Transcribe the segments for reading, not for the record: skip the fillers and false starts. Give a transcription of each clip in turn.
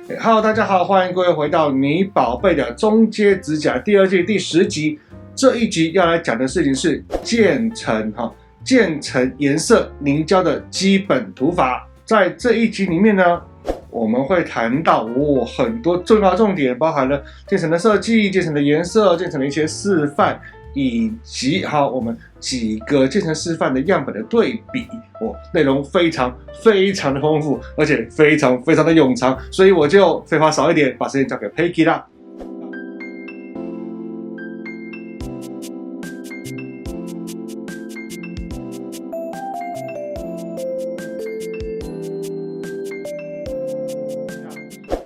Hello， 大家好，欢迎各位回到你宝贝的中阶指甲第2季第10集。这一集要来讲的事情是渐层渐层颜色凝胶的基本涂法。在这一集里面呢，我们会谈到很多重要重点，包含了渐层的设计、渐层的颜色、渐层的一些示范，以及我们几个渐层示范的样本的对比。内容非常的丰富，而且非常的冗长，所以我就废话少一点，把时间交给 Peggy 啦。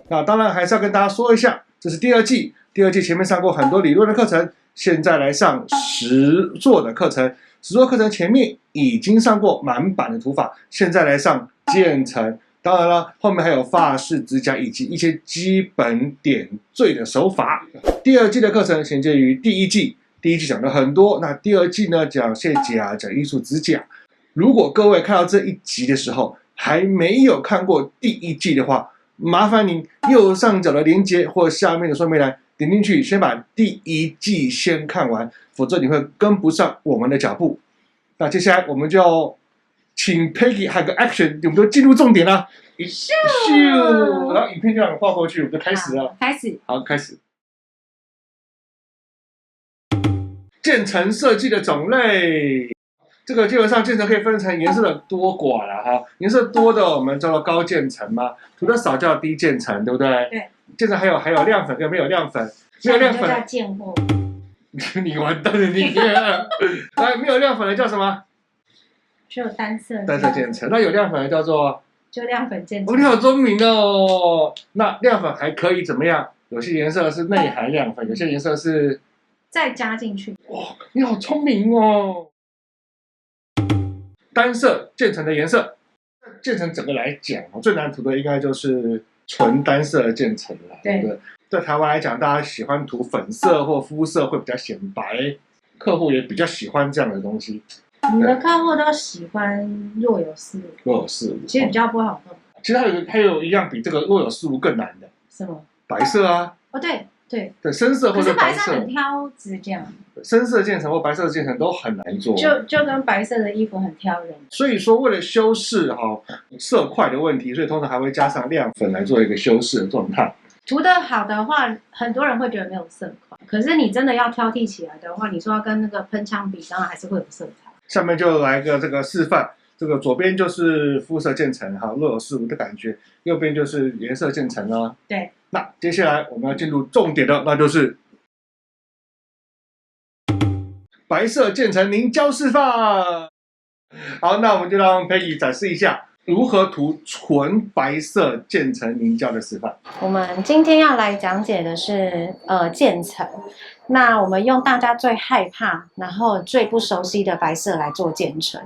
那当然还是要跟大家说一下，这是第2季，第2季前面上过很多理论的课程，现在来上实作的课程。实作课程前面已经上过满版的涂法，现在来上渐层。当然了，后面还有法式指甲以及一些基本点缀的手法。第2季的课程衔接于第1季，第1季讲了很多，那第2季呢讲卸甲、讲艺术指甲。如果各位看到这一集的时候还没有看过第1季的话，麻烦您右上角的连结或下面的说明栏点进去，先把第1季先看完，否则你会跟不上我们的脚步。那接下来我们就请 Peggy 喊个 action， 我们就进入重点了。咻，然后影片就让你画过去，我们就开始了。好，开始。渐层设计的种类，这个基本上渐层可以分成颜色的多寡了哈。颜色多的我们叫做高渐层嘛，涂的少叫低渐层，对不对？对。渐层还有亮粉跟没有亮粉，没有亮粉叫贱货。你完蛋了，你来没有亮粉的叫什么？只有单色渐层。那有亮粉的叫做？就亮粉渐层。你好聪明哦。那亮粉还可以怎么样？有些颜色是内含亮粉，有些颜色是再加进去。哇，你好聪明哦。单色渐层的颜色，渐层整个来讲，最难涂的应该就是纯单色的渐层了，对不对？在台湾来讲，大家喜欢涂粉色或肤色会比较显白，客户也比较喜欢这样的东西。你的客户都喜欢若有似无，其实比较不好弄。其实还有一样比这个若有似无更难的，什么？白色啊。哦，对，深色或者白色。可是白色很挑指甲。深色渐层或白色渐层都很难做，就跟白色的衣服很挑人。所以说，为了修饰色块的问题，所以通常还会加上亮粉来做一个修饰的状态。涂得好的话，很多人会觉得没有色块，可是你真的要挑剔起来的话，你说要跟那个喷枪比，当然还是会有色彩。下面就来个这个示范，这个左边就是肤色渐层若有似无的感觉，右边就是颜色渐层啊。对。那接下来我们要进入重点的，那就是白色渐层凝胶示范。好，那我们就让 Peggy 展示一下如何涂纯白色渐层凝胶的示范。我们今天要来讲解的是渐层。那我们用大家最害怕，然后最不熟悉的白色来做渐层。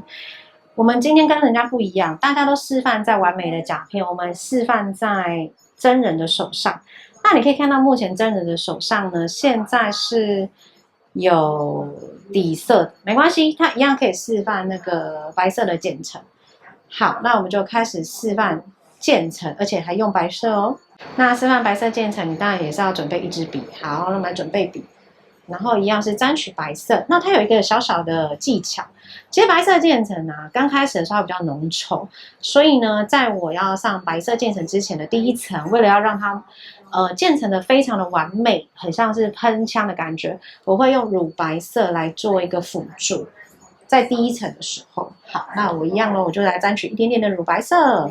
我们今天跟人家不一样，大家都示范在完美的甲片，我们示范在真人的手上。那你可以看到目前真人的手上呢，现在是有底色的，没关系，它一样可以示范那个白色的渐层。好，那我们就开始示范渐层，而且还用白色哦。那示范白色渐层，你当然也是要准备一支笔。好，那我们来准备笔，然后一样是沾取白色。那它有一个小小的技巧，其实白色渐层刚开始的时候它比较浓稠，所以呢，在我要上白色渐层之前的第1层，为了要让它渐层的非常的完美，很像是喷枪的感觉，我会用乳白色来做一个辅助。在第1层的时候，好，那我一样咯，我就来沾取一点点的乳白色，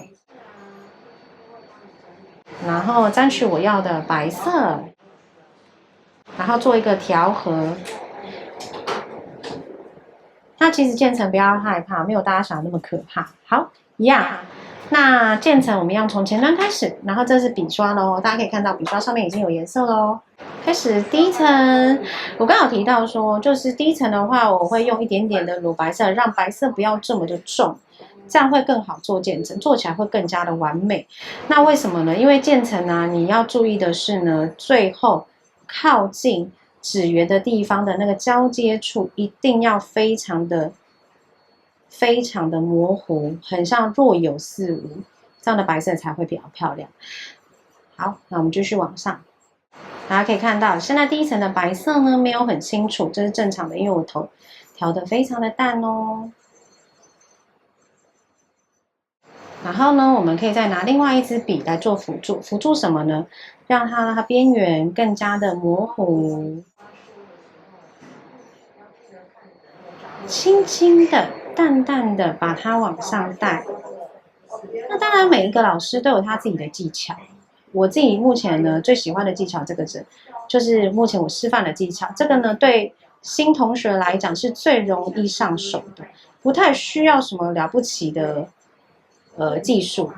然后沾取我要的白色，然后做一个调和。那其实渐层不要害怕，没有大家想的那么可怕。好，一样。那渐层我们一样从前端开始，然后这是笔刷咯，大家可以看到笔刷上面已经有颜色咯。开始第1层，我刚好提到说，就是第1层的话，我会用一点点的乳白色，让白色不要这么的重，这样会更好做渐层，做起来会更加的完美。那为什么呢？因为渐层你要注意的是呢，最后靠近指缘的地方的那个交接处，一定要非常的模糊，很像若有似无，这样的白色才会比较漂亮。好，那我们继续往上。大家可以看到，现在第一层的白色呢没有很清楚，这是正常的，因为我头调的非常的淡哦。然后呢，我们可以再拿另外一支笔来做辅助，辅助什么呢？让它边缘更加的模糊，轻轻的、淡淡的把它往上带。那当然，每一个老师都有他自己的技巧。我自己目前呢最喜欢的技巧，这个就是目前我示范的技巧。这个呢，对新同学来讲是最容易上手的，不太需要什么了不起的技术。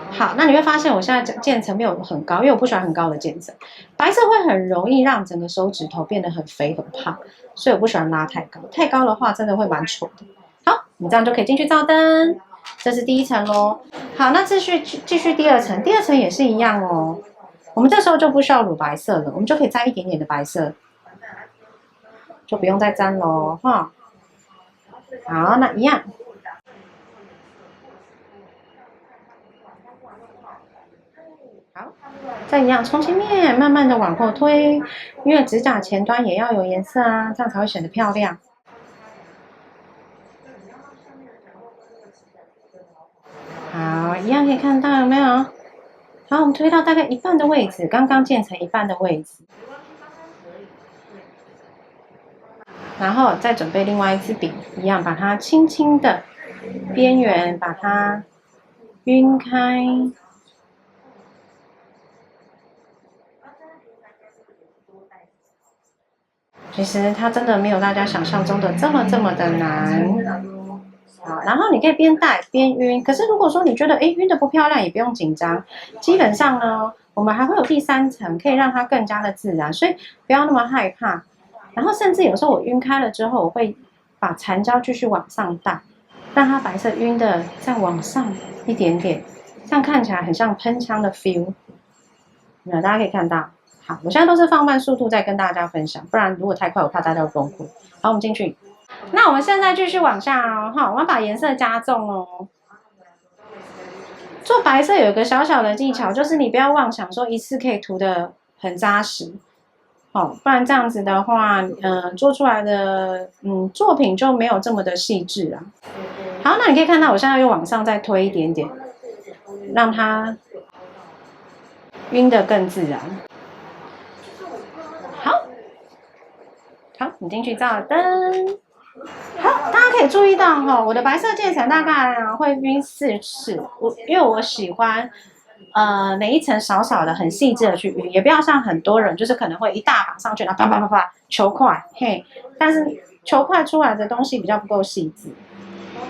好，那你会发现我现在渐层没有很高，因为我不喜欢很高的渐层。白色会很容易让整个手指头变得很肥很胖，所以我不喜欢拉太高。太高的话，真的会蛮丑的。好，你这样就可以进去照灯。这是第一层咯。好，那继续第二层，第二层也是一样哦。我们这时候就不需要乳白色了，我们就可以沾一点点的白色，就不用再沾咯哈。好，那一样。好，再一样，从前面慢慢的往后推，因为指甲前端也要有颜色啊，这样才会显得漂亮。好，一样可以看到有没有？好，我们推到大概一半的位置，刚刚建成一半的位置，然后再准备另外一支笔，一样把它轻轻的边缘把它晕开。其实它真的没有大家想象中的这么的难。好，然后你可以边带边晕。可是如果说你觉得晕的不漂亮，也不用紧张。基本上呢，我们还会有第三层，可以让它更加的自然，所以不要那么害怕。然后甚至有时候我晕开了之后，我会把残胶继续往上带，让它白色晕的再往上一点点，这样看起来很像喷枪的 feel。大家可以看到。好，我现在都是放慢速度在跟大家分享，不然如果太快，我怕大家会崩溃。好，我们进去。那我们现在继续往下哦，哈，我们把颜色加重哦。做白色有一个小小的技巧，就是你不要妄想说一次可以涂得很扎实，哦，不然这样子的话，做出来的作品就没有这么的细致啊。好，那你可以看到我现在又往上再推一点点，让它晕得更自然。好，你进去照灯。好，大家可以注意到哈，我的白色渐层大概会晕4次。因为我喜欢，每一层少少的、很细致的去晕，也不要像很多人就是可能会一大把上去，然后啪啪啪啪球块，嘿，但是球块出来的东西比较不够细致。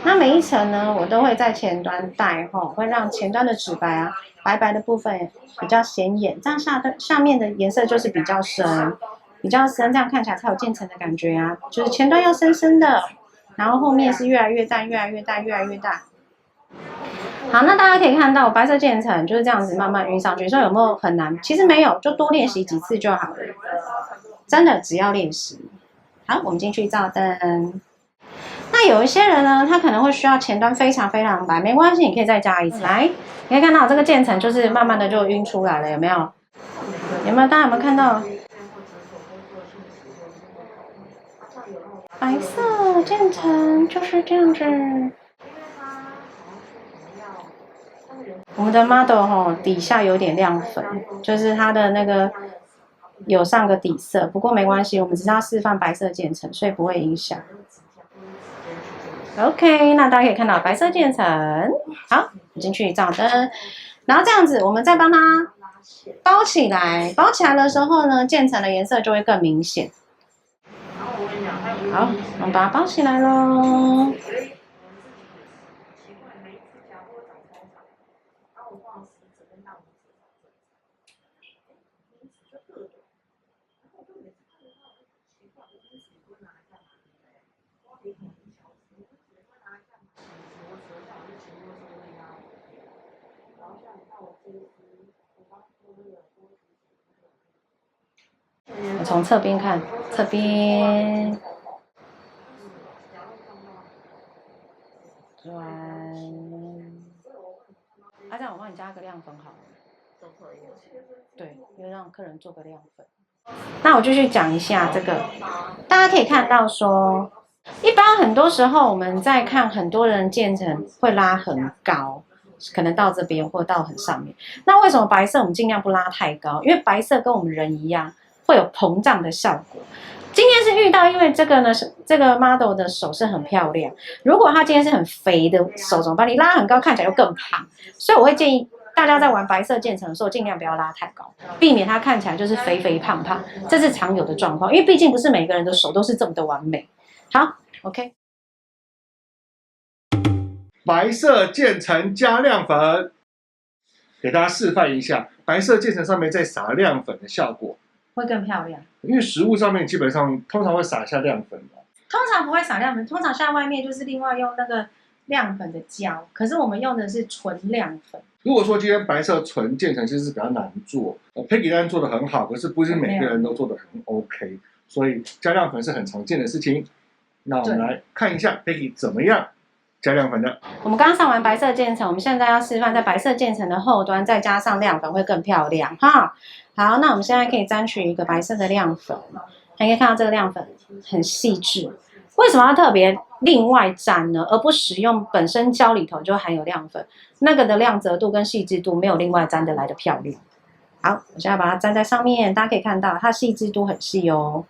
那每一层呢，我都会在前端带哈，会让前端的纸白白白的部分比较显眼，这样下面的颜色就是比较深。比较深，这样看起来才有渐层的感觉啊。就是前端要深深的，然后后面是越来越淡，越来越淡，越来越淡。好，那大家可以看到，白色渐层就是这样子慢慢晕上去。说有没有很难？其实没有，就多练习几次就好了。真的，只要练习。好，我们进去照灯。那有一些人呢，他可能会需要前端非常白，没关系，你可以再加一次。来，你可以看到这个渐层就是慢慢的就晕出来了，有没有？有没有？大家有没有看到？白色渐层就是这样子。我们的 model 底下有点亮粉，就是它的那个有上个底色，不过没关系，我们只是要示范白色渐层，所以不会影响。OK， 那大家可以看到白色渐层。好，我进去照灯，然后这样子，我们再帮它包起来。包起来的时候呢，渐层的颜色就会更明显。好，我们把它包起来咯。我从侧边看，侧边转，这样我帮你加个亮粉好了。都可以。对，就让客人做个亮粉。那我继续讲一下这个，大家可以看到说，一般很多时候我们在看很多人渐层会拉很高，可能到这边或到很上面。那为什么白色我们尽量不拉太高？因为白色跟我们人一样会有膨胀的效果。今天是遇到，因为这个呢是这个 model 的手是很漂亮，如果他今天是很肥的手怎么办？你拉很高看起来又更胖，所以我会建议大家在玩白色渐层的时候，尽量不要拉太高，避免它看起来就是肥肥胖胖，这是常有的状况。因为毕竟不是每个人的手都是这么的完美。好 ，OK。白色渐层加亮粉，给大家示范一下白色渐层上面再撒亮粉的效果，会更漂亮。因为食物上面基本上通常会撒一下亮粉的。通常不会撒亮粉，通常下外面就是另外用那个亮粉的胶，可是我们用的是纯亮粉。如果说今天白色纯渐层其实是比较难做，Peggy 当然做的很好，可是不是每个人都做的很 OK， 所以加亮粉是很常见的事情。那我们来看一下 Peggy 怎么样加亮粉的。我们刚刚上完白色渐层，我们现在要示范在白色渐层的后端再加上亮粉会更漂亮哈。好，那我们现在可以沾取一个白色的亮粉，还可以看到这个亮粉很细致。为什么要特别另外沾呢？而不使用本身胶里头就含有亮粉，那个的亮泽度跟细致度没有另外沾的来的漂亮。好，我现在把它沾在上面，大家可以看到它细致度很细哦。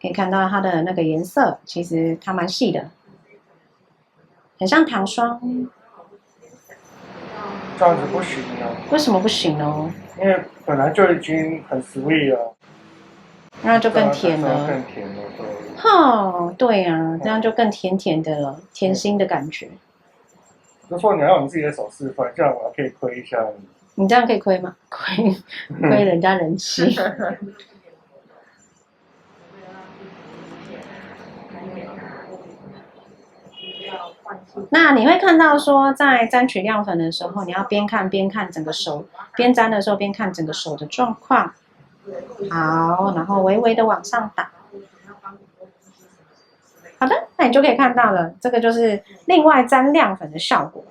可以看到它的那个颜色，其实它蛮细的，很像糖霜。这样子不行啊！为什么不行呢？因为本来就已经很 sweet 了，那就更甜了。更甜了，对。哦，对啊，这样就更甜甜的了，甜心的感觉。就说你要用你自己的手示范，这样我还可以亏一下你。你这样可以亏吗？亏人家人气。那你会看到说，在沾取亮粉的时候，你要边看整个手，边沾的时候边看整个手的状况。好，然后微微的往上打。好的，那你就可以看到了，这个就是另外沾亮粉的效果。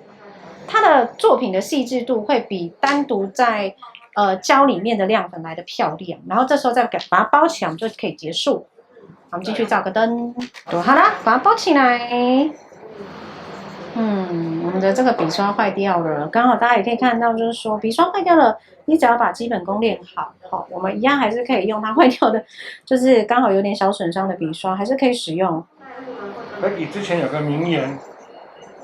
它的作品的细致度会比单独在胶里面的亮粉来的漂亮。然后这时候再把它包起来，我们就可以结束。我们继续照个灯，好啦，把它包起来。我们的这个笔刷坏掉了，刚好大家也可以看到，就是说笔刷坏掉了，你只要把基本功练好，我们一样还是可以用它坏掉的，就是刚好有点小损伤的笔刷，还是可以使用。Peggy 之前有个名言，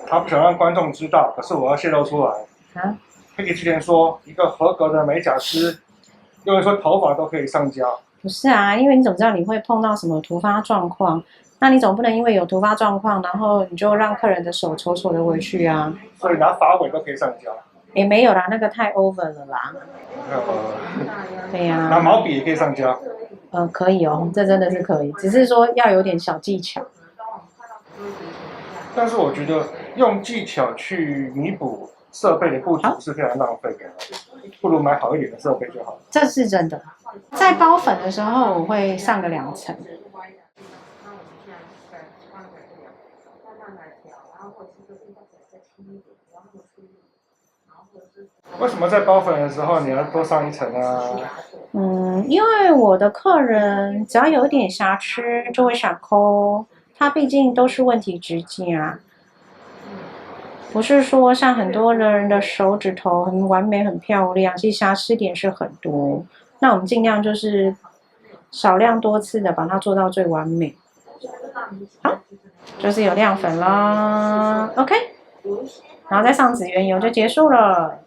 他不想让观众知道，可是我要泄露出来。啊 Peggy 之前说，一个合格的美甲师，因为说头发都可以上胶。不是啊，因为你怎么知道你会碰到什么突发状况？那你总不能因为有突发状况，然后你就让客人的手丑丑的回去啊？所以拿发尾都可以上胶。也没有啦，那个太 over 了啦。对呀、拿毛笔也可以上胶。可以哦，这真的是可以，只是说要有点小技巧。但是我觉得用技巧去弥补设备的不足是非常浪费的，不如买好一点的设备就好了。这是真的。在包粉的时候，我会上个2层。为什么在包粉的时候你要多上1层啊？因为我的客人只要有一点瑕疵就会想抠，他毕竟都是问题指甲，不是说像很多人的手指头很完美很漂亮，其实瑕疵点是很多。那我们尽量就是少量多次的把它做到最完美。好，就是有亮粉啦 ，OK， 然后再上指缘油就结束了。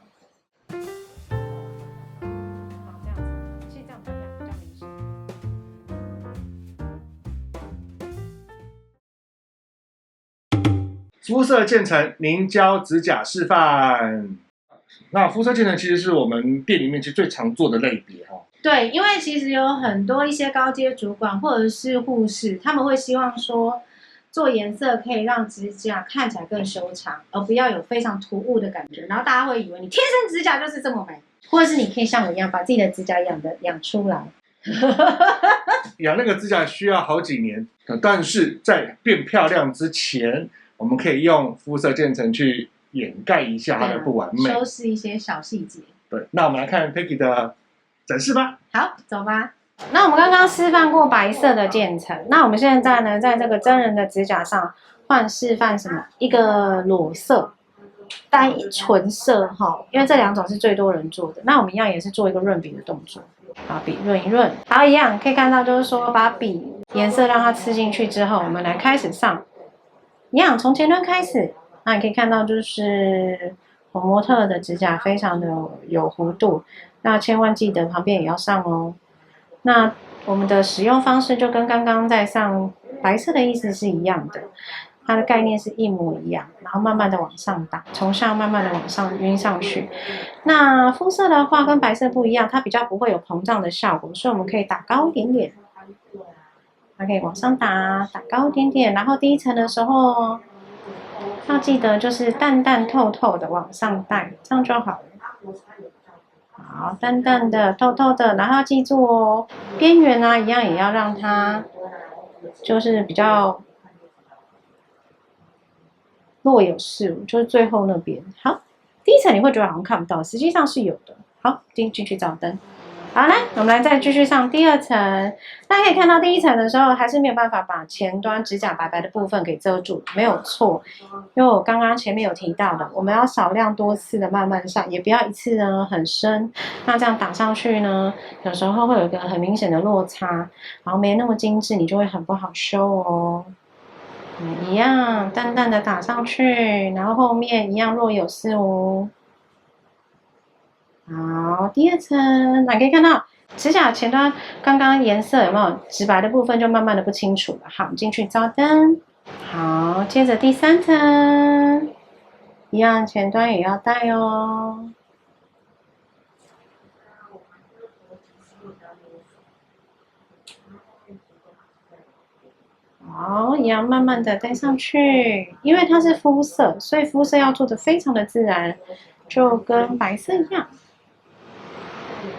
肤色渐层凝胶指甲示范。那肤色渐层其实是我们店里面其实最常做的类别哈。对，因为其实有很多一些高阶主管或者是护士，他们会希望说做颜色可以让指甲看起来更修长，而不要有非常突兀的感觉。然后大家会以为你天生指甲就是这么美，或者是你可以像我一样把自己的指甲养出来。养那个指甲需要好几年，但是在变漂亮之前，我们可以用肤色渐层去掩盖一下它的不完美。修饰一些小细节。对，那我们来看 Peggy 的展示吧。好，走吧。那我们刚刚示范过白色的渐层，那我们现在呢，在这个真人的指甲上换示范什么？一个裸色、单纯色哈，因为这两种是最多人做的。那我们一样也是做一个润笔的动作，把笔润一润。好，一样可以看到，就是说把笔颜色让它吃进去之后，我们来开始上，一样从前端开始。那你可以看到，就是我模特的指甲非常的有弧度，那千万记得旁边也要上哦。那我们的使用方式就跟刚刚在上白色的意思是一样的，它的概念是一模一样，然后慢慢的往上打，从上慢慢的往上晕上去。那肤色的话跟白色不一样，它比较不会有膨胀的效果，所以我们可以打高一点点，它可以往上打高一点点，然后第一层的时候要记得就是淡淡透透的往上带，这样就好了。好，淡淡的、透透的，然后要记住哦，边缘啊一样也要让它就是比较若有似无，就是最后那边。好，第一层你会觉得好像看不到，实际上是有的。好，继续照灯。好，来，我们来再继续上第二层。大家可以看到第一层的时候，还是没有办法把前端指甲白白的部分给遮住，没有错。因为我刚刚前面有提到的，我们要少量多次的慢慢上，也不要一次呢很深。那这样打上去呢，有时候会有一个很明显的落差，然后没那么精致，你就会很不好修哦。一样淡淡的打上去，然后后面一样若有似无。好，第二层，那可以看到指甲前端刚刚颜色有没有直白的部分就慢慢的不清楚了。好，进去照灯。好，接着第三层，一样前端也要带哦。好，一样慢慢的带上去，因为它是肤色，所以肤色要做的非常的自然，就跟白色一样。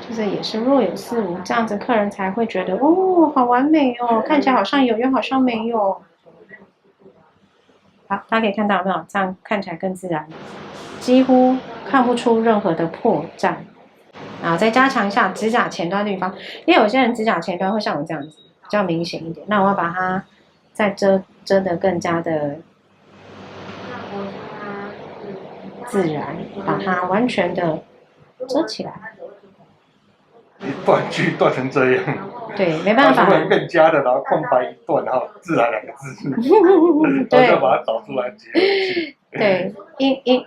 就是也是若有似无，这样子客人才会觉得哦，好完美哦，看起来好像有，又好像没有。好，大家可以看到有没有？这样看起来更自然，几乎看不出任何的破绽。然后再加强一下指甲前端的地方，因为有些人指甲前端会像我这样子，比较明显一点。那我要把它再遮得更加的自然，把它完全的遮起来。一段句断成这样，对，没办法。会更加的，然后空白一段，然后自然两个字，对，然后就把它找出来接回去。对，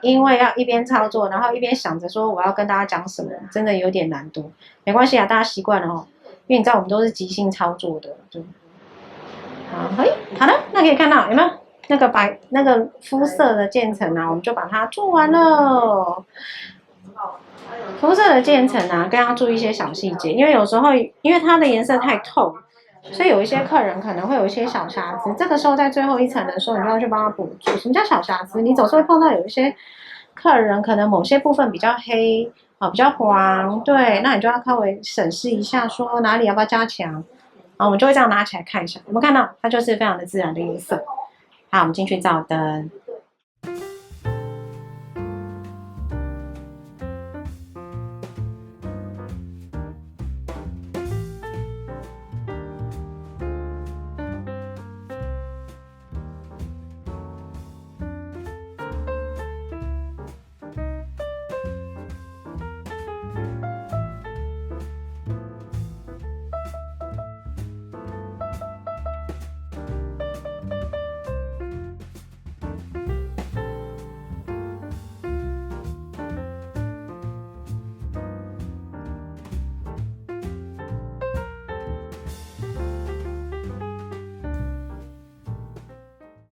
因为要一边操作，然后一边想着说我要跟大家讲什么，真的有点难度。没关系啊，大家习惯了哦，因为你知道我们都是即兴操作的，对。好，好了，那可以看到有没有那个肤色的渐层啊，我们就把它做完了。肤色的渐层啊，更要注意一些小细节，因为有时候因为它的颜色太透，所以有一些客人可能会有一些小瑕疵。这个时候在最后一层的时候，你就要去帮他补足。什么叫小瑕疵？你总是会碰到有一些客人可能某些部分比较黑啊，比较黄，对，那你就要稍微审视一下，说哪里要不要加强。啊，我们就会这样拿起来看一下，有没有看到？它就是非常的自然的颜色。好，我们进去照灯。